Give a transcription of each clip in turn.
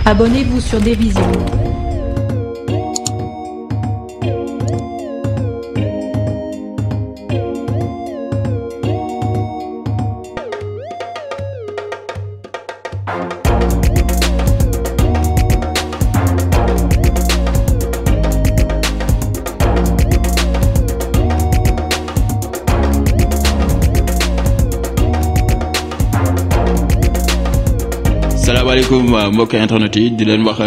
Abonnez-vous sur Dérision. salaamaaleykum mbokk internet yi di leen wax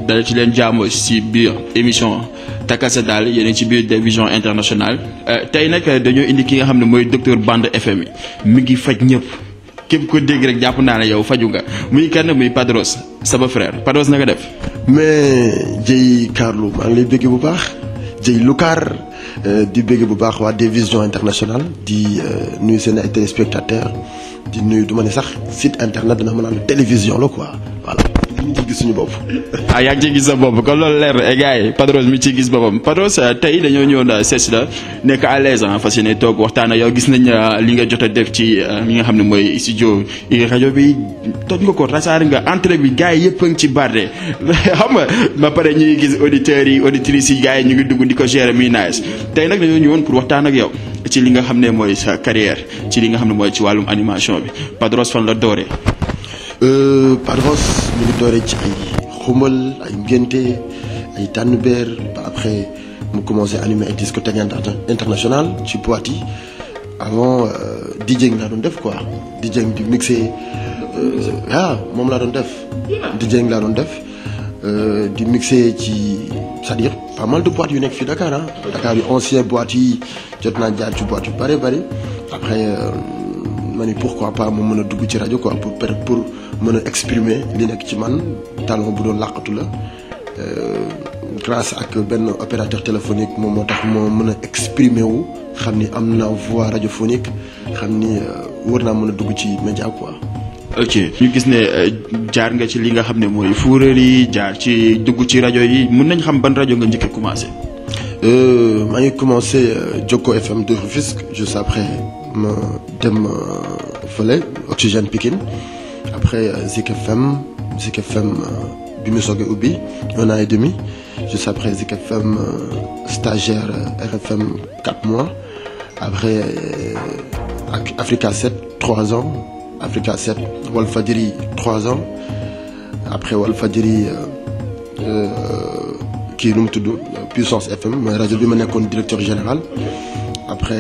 dala ci leen jàmm ci biir émission Takase Daal yéen a ci biir Dérision internationale tey nag dañoo indi ki nga xam ne mooy docteur Bande FM mi ngi faj ñëpp képp ko dégg rek jàpp naa ne yow faju nga muy kenn muy Padros sama frère Padros na nga def. mais Dieye Carlo maa ngi lay bëgg bu baax Dieye Lukaar di bëgg bu baax waa Dérision internationale di nuyu seen ay téléspectateurs. di nuyu du ma ne sax site internet dina mën a am télévision la quoi voilà ñu ci gis suñu bopp. yaa ngi ciy gis sa bopp kon loolu leer na gars yi Padros mi ciy gis boppam Padros tey dañoo ñëwoon seet si la nekk à l'aise fas yéene toog waxtaan ak yow gis nañ li nga jot a def ci li nga xam ne mooy studio rajo bi toj nga ko tasaare nga entrée bi gars yi yëpp a ngi ci barde xam nga ba pare ñuy gis auditeurs yi auditrices yi gars yi ñu ngi dugg di ko gérer muy nice tey nag dañoo ñëwoon pour waxtaan ak yow. ci li nga xam ne mooy sa carrière ci li nga xam ne mooy ci wàllum animation bi Padros fan la dooree. Padros mu ngi dooree ci ay xumbal ay ngénte ay tànnbeer ba après mu commencé animer ay discothèque internationale ci Poitiers avant DJing laa doon def quoi DJing di mixé moom laa doon def. DJing laa doon def di mixé ci c'est-à-dire pas mal de boîtes yu nekk fii Dakar Dakar yu ancien boîtes yi jot naa jaar ci boîte yu bëri après ma ni pourquoi pas mu mën a dugg ci rajo quoi pour mën a exprimer li nekk ci man talent bu doon làqatu la grâce ak benn opérateur téléphonique moom moo tax moo mën a exprimer wu xam ni am na voix radiophonique xam ni war naa mën a dugg ci média quoi. ok ñu gis ne jaar nga ci li nga xam ne mooy fuuréer yi jaar ci dugg ci rajo yi mën nañ xam ban rajo nga njëkk a commencé. maa ngi commencé Jokko FM de Rufisque juste après ma dem fële Oxygène Pikine après Zik FM bi mu soogee ubbi 1 an et demi juste après Zik FM stagiaire RFM 4 mois après Africa 7 3 ans. Africa 7 Walfadjri 3 ans après Walfadjri kii nu mu tudd Puissance FM mooy rajo bi ma nekkoon directeur général après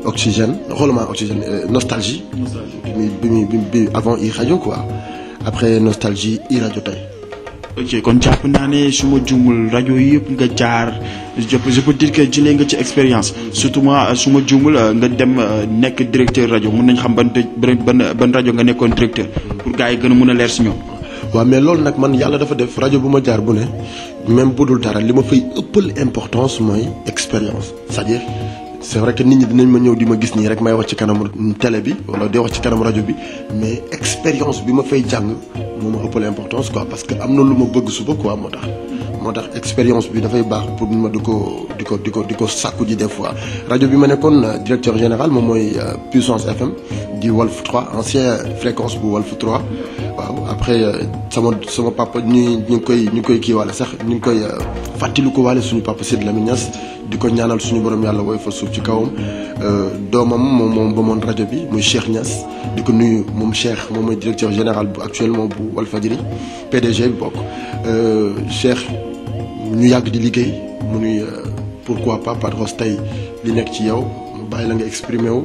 Oxygène xooluma Oxygène Nostalgie bi avant i rajo quoi après Nostalgie i rajo tey. ok kon jàpp naa ne su ma juumul rajo yëpp nga jaar je peux dire que jëlee nga ci expérience surtout moi su ma juumul nga dem nekk directeur rajo mën nañ xam ban rajo nga nekkoon directeur pour gars yi gën a mën a leer si ñoom. waaw mais loolu nag man yàlla dafa def rajo bu ma jaar bu ne même bu dul dara li ma fay ëppal importance mooy expérience c'est-à-dire c'est vrai que nit ñi dinañ ma ñëw di ma gis nii rek may wax ci kanam télé bi wala di wax ci kanam rajo bi mais expérience bi ma fay jàng moo ma ëppal importance quoi parce que am na lu ma bëgg suba quoi moo tax expérience bi dafay baax pour ma di ko sàkku ji des fois rajo bi ma nekkoon directeur général moom mooy Puissance FM di Walf 3 ancien fréquence bu Walf 3 waaw après sama papa ñu ngi koy kii waale sax ñu ngi koy fàttali ko waale suñu papa Sidy Lamine Niass di ko ñaanal suñu borom yàlla woy fa suuf ci kawam doomam moom ba moon rajo bi muy Cheikh Niass di ko nuyu moom Cheikh moom mooy directeur général bu actuellement bu Walfadjri PDG bi bokk Cheikh ñu yàgg di liggéey mu nuy pourquoi pas Padros tey li nekk ci yow mu bàyyi la nga exprimer wu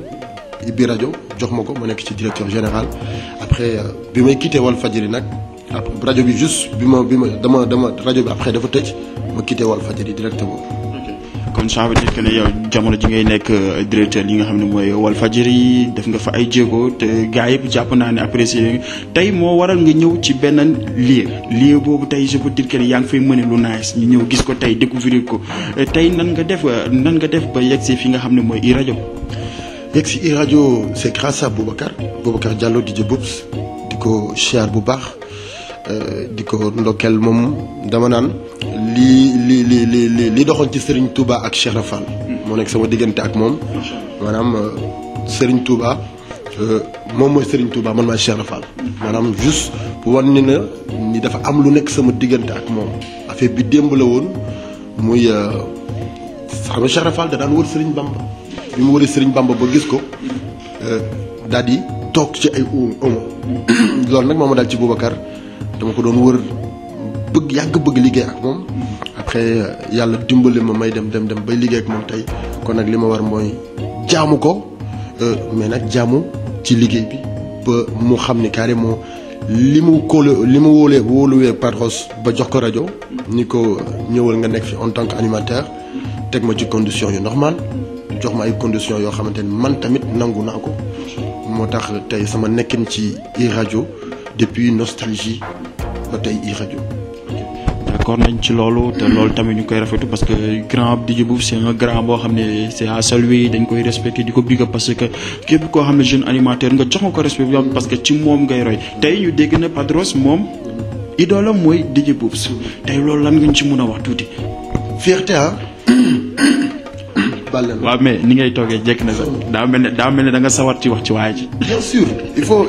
ibbi rajo jox ma ko ma nekk ci directeur général après bi may quitté Walfadjri nag rajo bi juste dama rajo bi après dafa tëj ma quitté Walfadjri directement. kon ça veut dire que ne yow jamono ji ngay nekk directeur li nga xam ne mooy Walfadjri def nga fa ay jéego te gars yëpp jàpp naa ne apprécié tey moo waral nga ñëw ci benn lieu boobu tey je peux dire que ne yaa ngi fay mëne lu nice ñu ñëw gis ko tey découvrir ko tey nan nga def ba yegg si fi nga xam ne mooy i rajo. yegg si i rajo c'est grâce à Boubacar Diallo DJ Boubs di ko siyaar bu baax di ko ndokkeel moom dama naan li doxoon ci Serigne Touba ak Cheikh Rafal moo nekk sama diggante ak moom maanaam Serigne Touba moom mooy Serigne Touba man maay Cheikh Rafal maanaam juste wan ni na ni dafa am lu nekk sama diggante ak moom affaire bi démb la woon muy xam nga Cheikh Rafal da daan wër Serigne Bamba bi mu wëree Serigne Bamba ba gis ko daal di toog ci ay omo loolu nag moo ma daal ci Boubacar dama ko doon wër yàgg bëgg liggéey ak moom après yàlla dimbali ma may dem bay liggéey ak moom tey kon nag li ma war mooy jaamu ko mais nag jaamu ci liggéey bi ba mu xam ni carrément li mu wóoluwee Padros ba jox ko rajo ni ko ñëwal nga nekk fi en tant qu'animateur teg ma ci condition yu normal jox ma ay conditions yoo xamante ni man tamit nangu naa ko moo tax tey sama nekkin ci iRadio depuis Nostalgie ba tey iRadio. d'accord nañ ci loolu te loolu tamit ñu koy rafetu parce que grand DJ Boubou c'est un grand boo xam ne c'est à saluer dañ koy respecter di ko big parce que képp koo xam ne jeune animateur nga jox nga ko respect parce que ci moom ngay roy tey ñu dégg na Padros moom idoolam mooy DJ Boubou tey loolu lan nga ñu ci mën a wax tuuti. fierté ah. waaw mais ni ngay toogee jekk na sax daa mel ne da nga sawar ci wax ci waaye ji. bien sûr il faut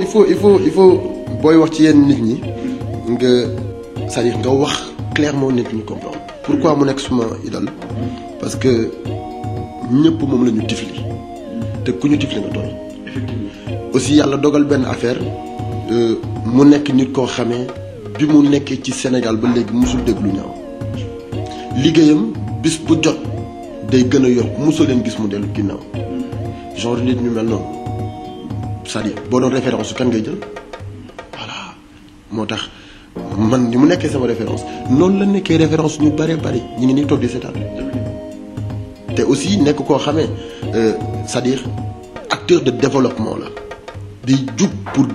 booy wax ci yenn nit ñi nga c'est-à-dire nga wax clairement nit ñi comprendre pourquoi mu nekk suma idole parce que ñëpp moom la ñu tifli te ku ñu tifli nga tooñ aussi yàlla dogal benn affaire mu nekk nit koo xamee bi mu nekkee ci Sénégal ba léegi musul déglu ñaaw liggéeyam bis bu jot day gën a yokk mosoo leen gis mu dellu ginnaaw genre nit ñu mel noonu c'est-à-dire boo doon référence su kan ngay jël voilà moo tax man ni mu nekkee sama référence noonu la nekkee référence ñu bëree bëri ñu ngi nii toog di seetaan te aussi nekk koo xamee c'est-à-dire acteur de développement la di jug pour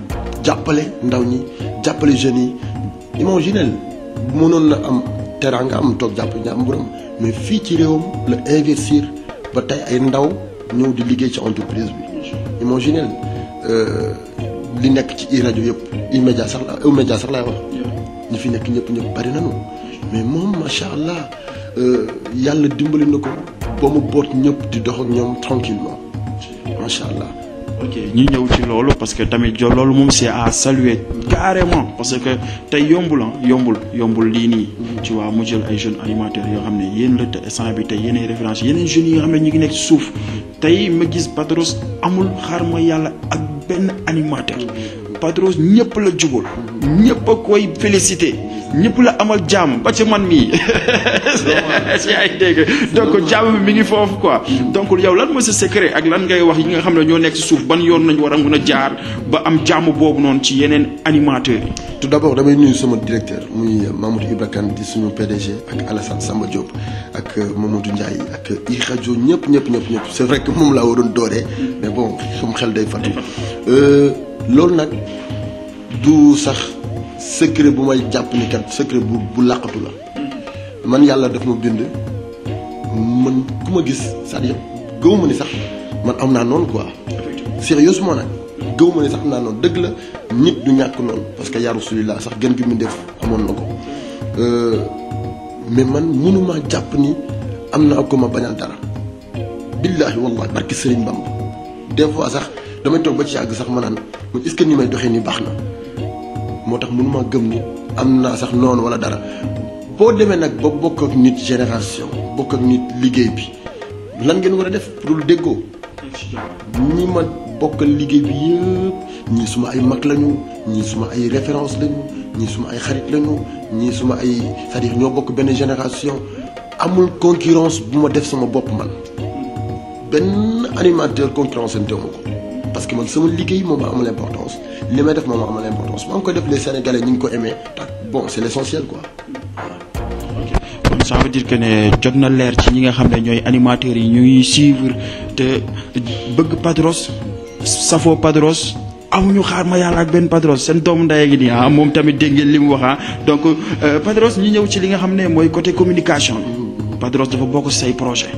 jàppale ndaw ñi jàppale jeunes yi imaginel mënoon na am teraanga am toog jàpp njàmburam mais fii ci réewam la investir ba tey ay ndaw ñëw di liggéey ci entreprise bi imaginel li nekk ci iRadio yëpp E-Media sax laay wax ñi fi nekk ñëpp bari nañu mais moom macha allah yàlla dimbali na ko ba mu boot ñëpp di dox ak ñoom tranquillement macha allah. ok ñu ñëw ci loolu parce que tamit loolu moom c'est à saluer carrément parce que tey yombul lii nii. tu vois mu jël ay jeunes animateurs yoo xam ne yéen la te instant bi tey yeneen référence yeneen jeunes yi nga xam ne ñu ngi nekk ci suuf tey ma gis Padros amul xaar ma yàlla ak benn animateur Padros ñëpp la jubal ñëpp a koy féliciter ñëpp la amal jàmm ba ci man mii si ay dégg donc jàmm bi mi ngi foofu quoi donc yow lan mooy sa secret ak lan ngay wax yi nga xam ne ñoo nekk ci suuf ban yoon nañu war a mën a jaar ba am jàmm boobu noonu ci yeneen animateurs yi. tout d'abord damay nuyu sama directeur muy Mamadou Ibra Kane di suñu PDG ak Alassane Samba Diop ak Mamadou Ndiaye ak iRadio ñëpp c'est vrai que moom laa waroon dooree mais bon sum xel day fàttu loolu nag du sax secret bu may jàpp ni kat secret bu làqatu la man yàlla daf ma bind man ku ma gis c'est-à-dire gëw ma ni sax man am naa noonu quoi sérieusement nag gëw ma ni sax am naa noonu dëgg la nit du ñàkk noonu parce que yaa Rasulillah sax gën gi mu def amoon na ko mais man mënuma jàpp ni am na ak ko ma bañal dara billaahi wallahi barki Serigne Bamba des fois sax damay toog ba ci yàgg sax ma naan man est-ce que ni may doxee nii baax na moo tax mënuma gëm ni am naa sax noonu wala dara boo demee nag ba bokk ak nit génération bokk ak nit liggéey bi lan ngeen war a def pour déggoo ñi ma bokkal liggéey bi yëpp ñii suma ay mag lañu ñii suma ay référence lañu ñii suma ay xarit lañu ñii suma ay c'est-à-dire ñoo bokk benn génération amul concurrence bu ma def sama bopp man benn animateur concurrence ante ma ko parce que man sama liggéey moo ma amal importance li may def moo ma amal importance maa ngi koy def les Sénégalais ñu ngi ko aimé bon c'est l'essentiel quoi. kon ça veut dire que ne jot na leer ci ñi nga xam ne ñooy animateurs yi ñuy suivre te bëgg Padros safoo Padros amuñu xaar ma yàlla ak benn Padros seen doomu ndey gi nii moom tamit dégg ngeen li mu wax donc Padros ñu ñëw ci li nga xam ne mooy côté communication Padros dafa bokk say projet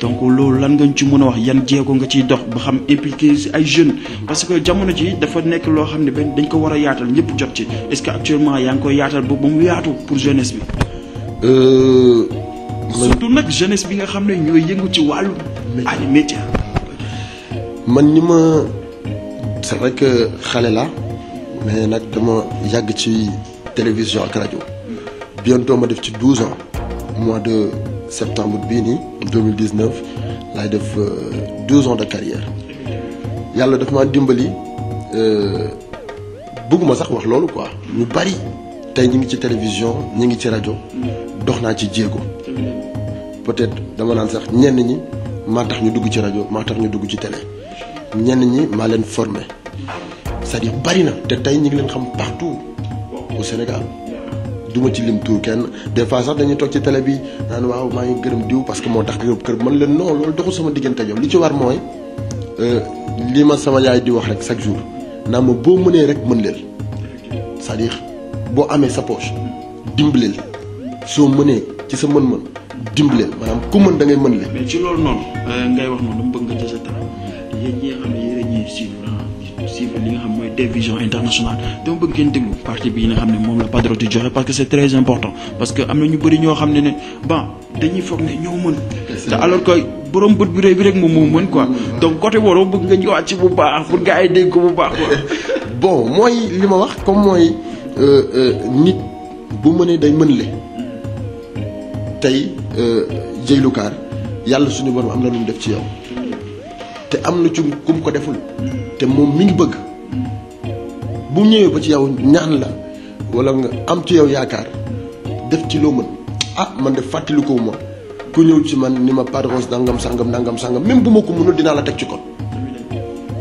donc loolu lan nga ci mën a wax yan jéego nga ciy dox ba xam impliqué si ay jeunes parce que jamono ji dafa nekk loo xam ne benn dañ ko war a yaatal ñëpp jot ci est-ce que actuellement yaa ngi koy yaatal ba mu yaatu pour jeunesse bi. surtout nag jeunesse bi nga xam ne ñooy yëngu ci wàllu métier. man ni ma c'est vrai que xale la mais nag dama yàgg ci télévision ak rajo bientôt ma def ci 12 ans mois de septembre bii nii 2019 laay def 12 ans de carrière yàlla daf maa dimbali bëgguma sax wax loolu quoi ñu bari tey ñu ngi ci télévision ñu ngi ci rajo dox naa ci jéego peut-être dama naan sax ñenn ñi maa tax ñu dugg ci rajo maa tax ñu dugg ci télé ñenn ñi maa leen formé c'est-à-dire bari na te tey ñu ngi leen xam partout au Sénégal duma ci lim tur kenn des fois sax dañuy toog ci télé bi naan waaw maa ngi gërëm diw parce que moo tax kër mën leen non loolu doxul sama diggante yow li ci war mooy li ma sama yaay di wax rek chaque jour naa ma boo mënee rek mën leen c'est-à-dire boo amee sa poche dimbaleel soo mënee ci sa mën-mën dimbaleel maanaam ku mën da ngay mën leen. mais ci loolu noonu ngay wax noonu dama bëgg nga jël sa temps yéen ñi nga xam ne yéen a ñuy suivre li nga xam mooy Dvision International dama bëgg ngeen déglu partie bi nga xam ne moom la Padros di joxe parce que c'est très important parce que am na ñu bëri ñoo xam ne bon dañuy foog ne ñoo mën. te alors que borom bët bi rëy bi rek moom moo mën quoi donc côté boobu bëgg nga ñëwaat ci bu baax pour gars yi dégg ko bu baax quoi. bon mooy li ma wax comme mooy nit bu mënee day mën le tey DieyloCar yàlla suñu borom am na lu mu def ci yow te am na ci ku mu ko deful te moom mi ngi bëgg bu ñëwee ba ci yow ñaan la wala nga am ci yow yaakaar def ci loo mën ah man de fàttaliku ma ku ñëw ci man ni ma Padros nangam sangam même bu ma ko mënul dinaa la teg ci kon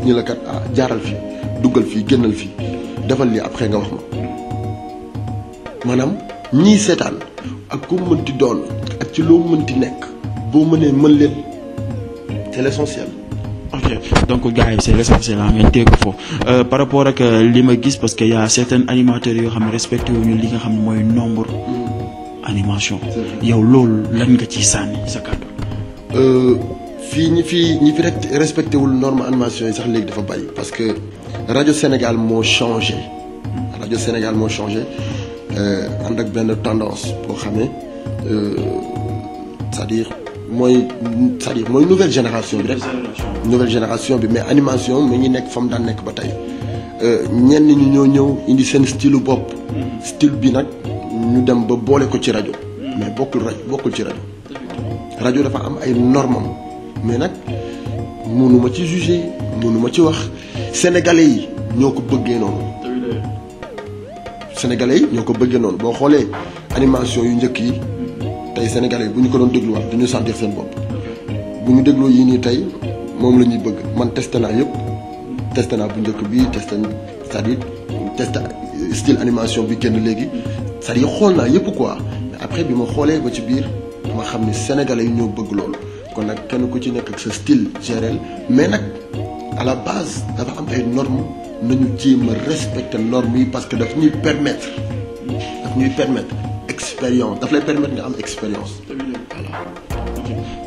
ñi la kat ah jaaral fii duggal fii génnal fii defal lii après nga wax ma maanaam ñii seetaan ak ku mënti doon ak ci loo mënti nekk boo mënee mën leen c'est l'essentiel. ok donc gars yi c'est l'essentiel ngeen teg ko foofu par rapport ak li ma gis parce que y a certains animateurs yoo xam ne respecté wuñu li nga xam ne mooy nombre animation yow loolu lan nga ciy sànni sa kàddu. fii ñi fi rek respecté wul norme animation yi sax léegi dafa bari parce que rajo Sénégal moo changé ànd ak benn tendance boo xamee c'est-à-dire mooy nouvelle génération bi rek nouvelle génération bi mais animation mi ngi nekk fa mu daan nekk ba tey ñenn ñi ñoo ñëw indi seen style bopp style bi nag ñu dem ba boole ko ci rajo mais bokkul ci rajo dafa am ay normam mais nag mënuma ci juger mënuma ci wax sénégalais yi ñoo ko bëggee noonu boo xoolee animation yu njëkk yi tey sénégalais yi bu ñu ko doon dégluwaat dañu sentir seen bopp bu ñu dégloo yii nii tey moom la ñuy bëgg man testé naa yëpp testé naa bu njëkk bi c'est-à-dire testé style animation bi génn léegi c'est-à-dire xool naa yëpp quoi mais après bi ma xoolee ba ci biir ma xam ne sénégalais yi ñoo bëgg loolu kon nag kenn ku ci nekk ak sa style gérel mais nag à la base dafa am ay normes nañu jéem a respecter normes yi parce que daf ñuy permettre expérience daf lay permettre nga am expérience. voilà.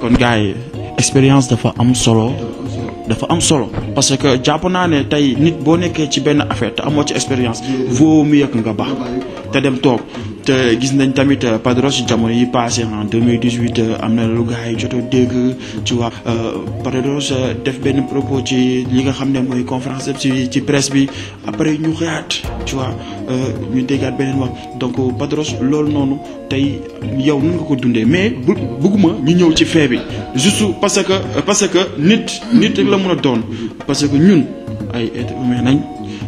kon gars yi expérience dafa am solo parce que jàpp naa ne tey nit boo nekkee ci benn affaire te amoo ci expérience vaut mieux que nga baax te dem toog te gis nañ tamit Padros jamono yi passé en 2018 am na lu gars yi jot a dégg ci waa Padros def benn propos ci li nga xam ne mooy conférence ci presse bi après ñu xëyaat tu vois ñu déggaat beneen wax donc Padros loolu noonu tey yow nun nga ko dundee mais bëgguma ñu ñëw ci fee bi juste parce que nit rek la mën a doon parce que ñun ay êtres humains nañ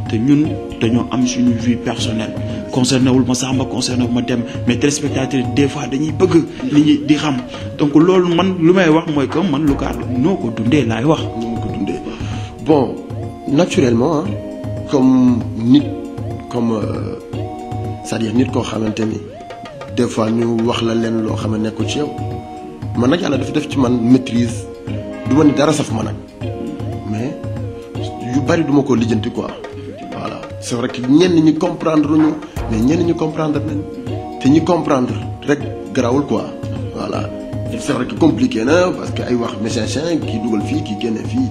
te ñun dañoo am suñu vie personnelle concerné wul ma Samba concerné wu ma dem mais téléspectateurs des fois dañuy bëgg nit ñi di xam donc loolu man lu may wax mooy que man Lu Kaar noo ko dundee laay wax. noo ko dundee bon naturellement comme c'est-à-dire nit koo xamante ni des fois ñu wax la leen loo xam ne nekkul ci yow man nag yàlla dafa def ci man maîtrise du ma ni dara saf ma nag mais yu bari duma ko lijjanti quoi. voilà c'est vrai que ñenn ñi comprendre ñu mais ñenn ñi comprendre nañ te ñi comprendre rek garawul quoi voilà c'est vrai que compliqué na parce que ay wax mécanicien kii dugal fii kii génne fii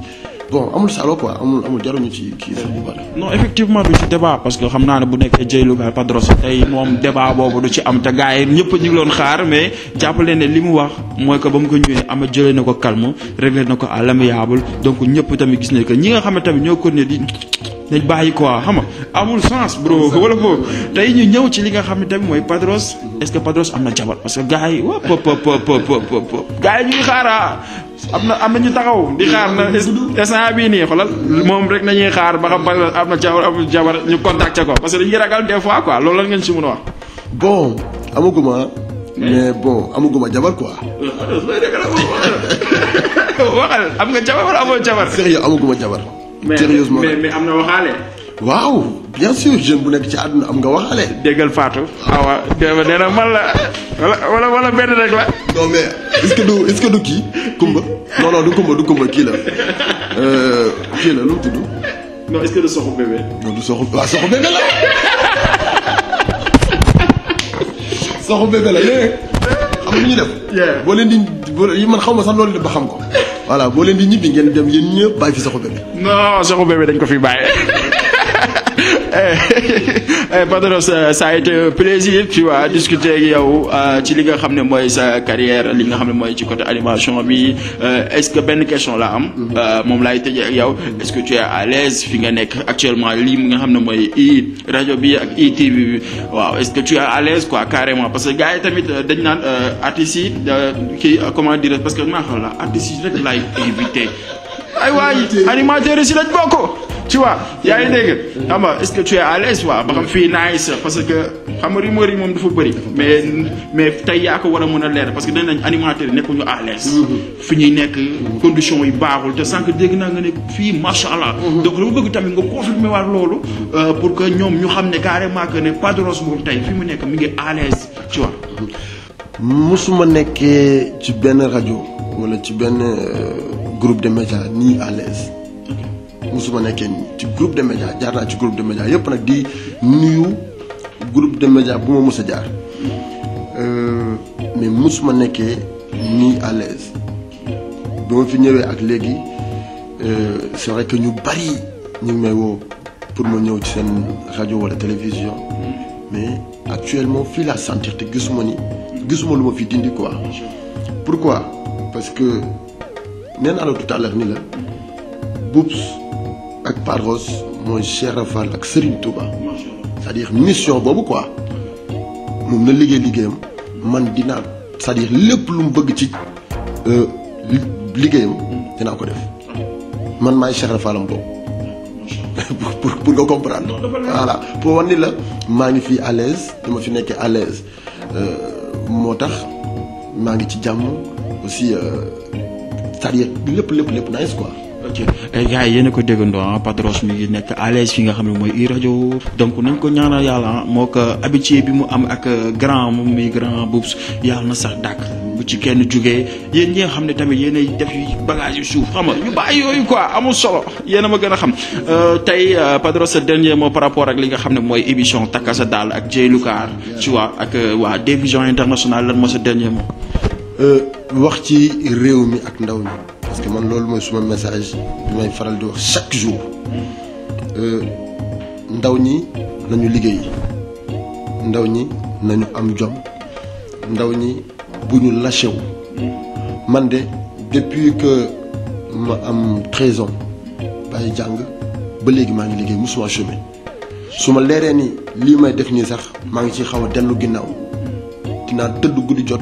bon amul salo quoi amul jaruñu ci kii sax bu bari. non effectivement du ci débat parce que xam naa ne bu nekkee DieyloCar Padros tey moom débat boobu du ci am te gars yi ñëpp ñu ngi loon xaar mais jàppale ne li mu wax mooy que ba mu ko ñëwee ama jëlee na ko calme réglé na ko à l'amiable donc ñëpp tamit gis nañ que ñi nga xam ne tamit ñoo ko ne di dañ bàyyi quoi xam nga amul sens bro wala boobu tey ñu ñëw ci li nga xam ne tamit mooy Padros est-ce que Padros am na jabar parce que gars yi wa gars yi ñu ngi xaar am na ñu taxaw di xaar na instant bii nii xoolal moom rek nañuy xaar ba xam Padros am na jabar amul jabar ñu contacté ko parce que dañuy ragal des fois quoi loolu lan ngeen si mën a wax. bon amaguma mais bon amaguma jabar quoi. waxal am nga jabar wala amoo jabar. sérieux amaguma jabar. sérieusement mais am na waxaale. waaw bien sûr jeune bu nekk ci àdduna am nga waxaale. déggal Fatou. awa nee na man la wala benn rek la. non mais est-ce que du kii Kumba non du Kumba kii la lu mu tudd. non est-ce que du soxu bébé. non du soxu waaw soxu bébé la. soxu bébé la léegi xam nga ñu def. boo leen di man xaw ma sax loolu def ba xam ko. voilà boo leen di ñibbi ngeen dem yéen ñëpp bàyyi fi soxu bébé. non soxu bébé dañ ko fi bàyyi. Padros, ça a été un plaisir tu vois discuter ak yow ci li nga xam ne mooy sa carrière li nga xam ne mooy ci côté animation bi est-ce que benn question la am. moom laay tëjee ak yow est-ce que tu es à l'aise fi nga nekk actuellement lii nga xam ne mooy rajo bi ak TV bi waaw est-ce que tu es à l'aise quoi carrément parce que gars yi tamit dañ naan artistes yi kii comment dire parce que maa xam la artistes yi rek laay invité ay waay animateurs yi si lañ bokk. tu vois yaa ngi dégg xam nga est-ce que tu es à l'aise waaw ba xam fii nice parce que xam nga rumeur yi moom dafa bëri mais tey yaa ko war a mën a leer parce que dañ nañ animateurs yi nekkuñu à l'aise fi ñuy nekk conditions yi baaxul te sànq dégg naa nga ne fii macha allah. donc dama bëgg tamit nga confirmer waat loolu pour que ñoom ñu xam ne carrément que ne Padros moom tey fi mu nekk mi ngi à l'aise tu vois. musuma nekkee ci benn rajo wala ci benn groupe de médias nii à l'aise. musuma nekkee ci groupe de médias jaar naa ci groupe de médias yëpp nag di nuyu groupe de médias bu ma mës a jaar mais musuma nekkee nii à l'aise bi ma fi ñëwee ak léegi c'est vrai que ñu bari ñu ngi may woo pour ma ñëw ci seen rajo wala télévision mais actuellement fii laa sentir te gisuma lu ma fi dindi quoi. pourquoi parce que nee naa la tout à l'heure ni la Boubs ak Padros mooy Cheikh Rafal ak Serigne Touba c'est-à-dire mission boobu quoi moom na liggéeyam man dinaa c'est-à-dire lépp lu mu bëgg ci liggéeyam dinaa ko def man maay Cheikh Rafalam boobu pour nga comprendre. voilà pour wan ni la maa ngi fii à l'aise dama fi nekkee à l'aise moo tax maa ngi ci jàmm aussi c'est-à-dire lépp nice quoi. ok gars yi yéen a ko déggandoo Padros mi ngi nekk à l'aise fi nga xam ne mooy rajo donc nañ ko ñaanal yàlla moo ko amitié bi mu am ak grand moom muy grand Boubs yàlla na sax dàkk bu ci kenn jugee yéen ñi nga xam ne tamit yéenay def bagage yu suuf xam nga ñu bàyyi yooyu quoi amul solo yéen a ma gën a xam tey Padros sa dernier mot par rapport ak li nga xam ne mooy émission Takka Sa Daal ak Dieye Lukaar tu vois ak waa Vision Internationale lan moo sa dernier mot. wax ci réew mi ak ndaw mi. parce que man loolu mooy suma message bi may faral di wax chaque jour ndaw ñi nañu liggéey ndaw ñi nañu am jom ndaw ñi bu ñu lâché wu man de depuis que ma am 13 ans bàyyi jàng ba léegi maa ngi liggéey musuma chômer su ma leeree ni lii may def nii sax maa ngi ci xaw a dellu ginnaaw dinaa tëdd guddi jot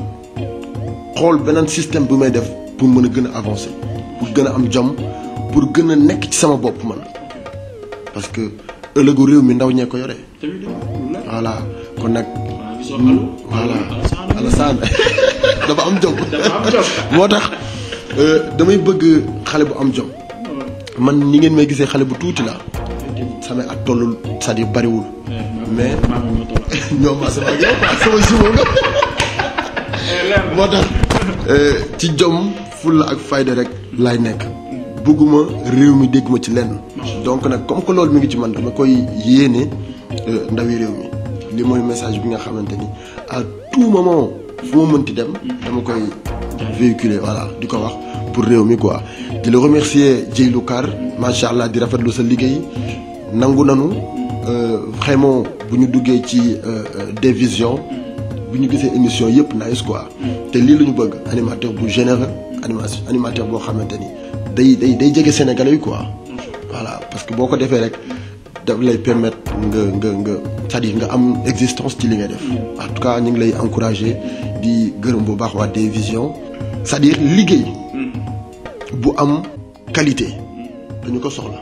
xool beneen système bi may def pour mën a gën a avancer pour gën a am jom pour gën a nekk ci sama bopp man parce que ëllëgu réew mi ndaw ñee ko yore. voilà kon nag. voilà Alassane dafa am jom. moo tax damay bëgg xale bu am jom man ni ngeen may gisee xale bu tuuti la samay at tollul c'est-à-dire bariwul mais ñoom sama jumeau nga moo tax ci jom fulla ak fayda rek laay nekk bëgguma réew mi dégg ma ci lenn donc nag comme que loolu mi ngi ci man dama koy yéene ndawi réew mi li mooy message bi nga xamante ni à tout moment fu ma mënti dem dama koy véhiculer voilà di ko wax pour réew mi quoi di la remercier Dieye Lukaar macha allah di rafetlu sa liggéey nangu nanu vraiment bu ñu duggee ci des visions bu ñu gisee émission yëpp nice quoi te lii la ñu bëgg animateur bu généreux animateur boo xamante ni day jege Sénégalais yi quoi voilà parce que boo ko defee rek daf lay permettre nga c'est-à-dire nga am existence ci li ngay def. En tout cas ñu ngi lay encourager di gërëm bu baax waa Dvision. c'est-à-dire liggéey bu am qualité dañu ko soxla.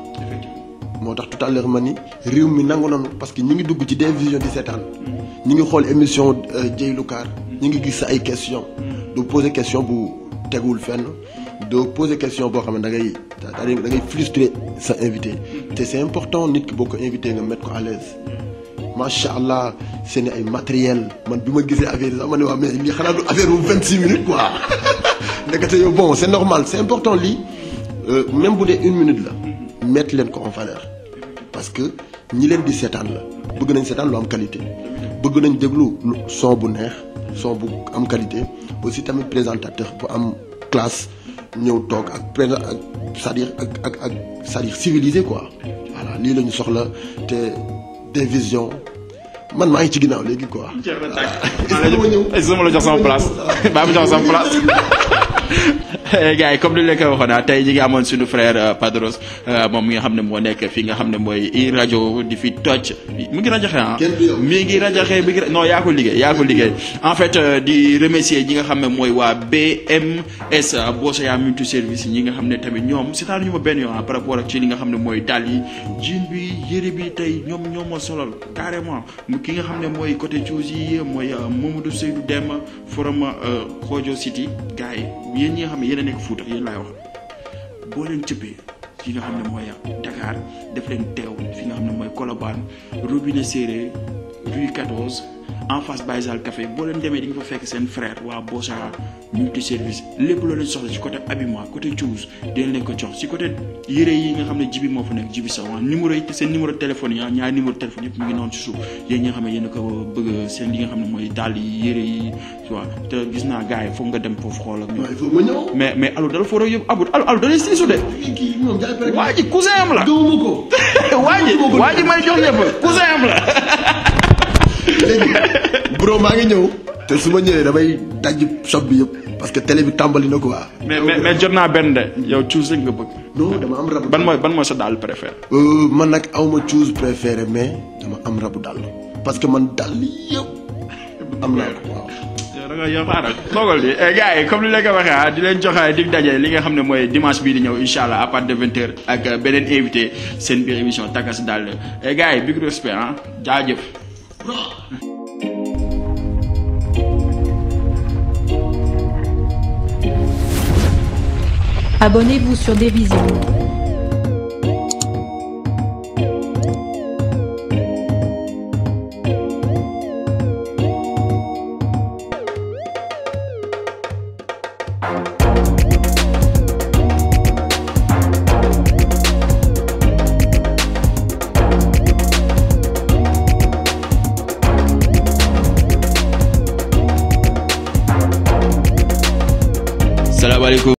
moo tax tout à l'heure ma ni réew mi nangu nanu parce que ñu ngi dugg ci Dvision di seetaan ñu ngi xool émission Dieyou Car ñu ngi gis sa ay question doo poser question bu tegul fenn doo poser question boo xam ne da ngay frustrer sa invité te c'est important nit ki boo ko invité nga mettre ko à l'aise macha allah seen ay matériel man bi ma gisee affaire yi sax ma ne waa mais lii xanaa du affaire bu 26 minutes quoi ndekete yow bon c'est normal c'est important lii même bu dee 1 minute la mettre leen ko en valeur parce que ñi leen di seetaan la bëgg nañ seetaan lu am qualité bëgg nañ déglu son bu neex son bu am qualité aussi tamit présentateur bu am classe ñëw toog ak c'est-à-dire ak c'est-à-dire civilisé quoi voilà lii la ñu soxla te Dvision man maa ngi ci ginnaaw léegi quoi. sama la jox sama place baa ma jox sama place. gars yi comme li leen ko waxoon tey ñi ngi amoon suñu frère Padros moom mi nga xam ne moo nekk fii nga xam ne mooy i rajo di fi toj mu ngi rajaxe mi ngi rajaxe mi ngi non yaa ko liggéey en fait di remercier ñi nga xam ne mooy waa BMS Bossaya multi service ñi nga xam ne tamit ñoom seetaan ñu ma benn yoon par rapport ak ci li nga xam ne mooy dàll yi jean bi yére bi tey ñoom ma solal carrément ki nga xam ne mooy côté Thiouz yi mooy Mamadou Seydou Dem forum Khojo City gars yi yéen ñi nga xam ne yéen a nekk Fouta yéen laay wax boo leen cëppee fi nga xam ne mooy Dakar def leen teew fi nga xam ne mooy Colobane robinet séeréer rue 14 en face Baye Zal Café boo leen demee di nga fa fekk seen frère waa Bossaya multi service lépp loo leen soxla ci côté habillement côté Thiouz dinañ leen ko jox ci côté yére yi nga xam ne jibi moo fa nekk jibi sax numéro yi seen numéro téléphone yi ñaari numéro téléphone yëpp mu ngi noonu ci suuf yéen ñi nga xam ne yéen a ko bëgg seen li nga xam ne mooy dàll yi yére yi waaw te gis naa gars yi foog nga dem foofu xool ak ñoom mais alu dala foo yóbbu alu dalay siisu de waa ji cousin am la waa ji may jox lépp cousin am la léegi bro maa ngi ñëw te su ma ñëwee damay daj shop bi yëpp parce que télé bi tàmbali na quoi. mais jot naa benn de yow Thiouz rek nga bëgg. non dama am rabu. ban mooy sa dàll préféré. man nag awma Thiouz préféré mais dama am rabu dàll parce que man dàll yëpp am naa ko waaw. da nga yow xaaral toogal di gars yi comme li la ko waxee di leen joxe dig daje li nga xam ne mooy dimanche bii di ñëw incha allah à partir de 20h ak beneen invité seen biir émission Takas Dàll gars yi big respect jaajëf. Abonnez-vous sur Dvision. Salaamaaleykum.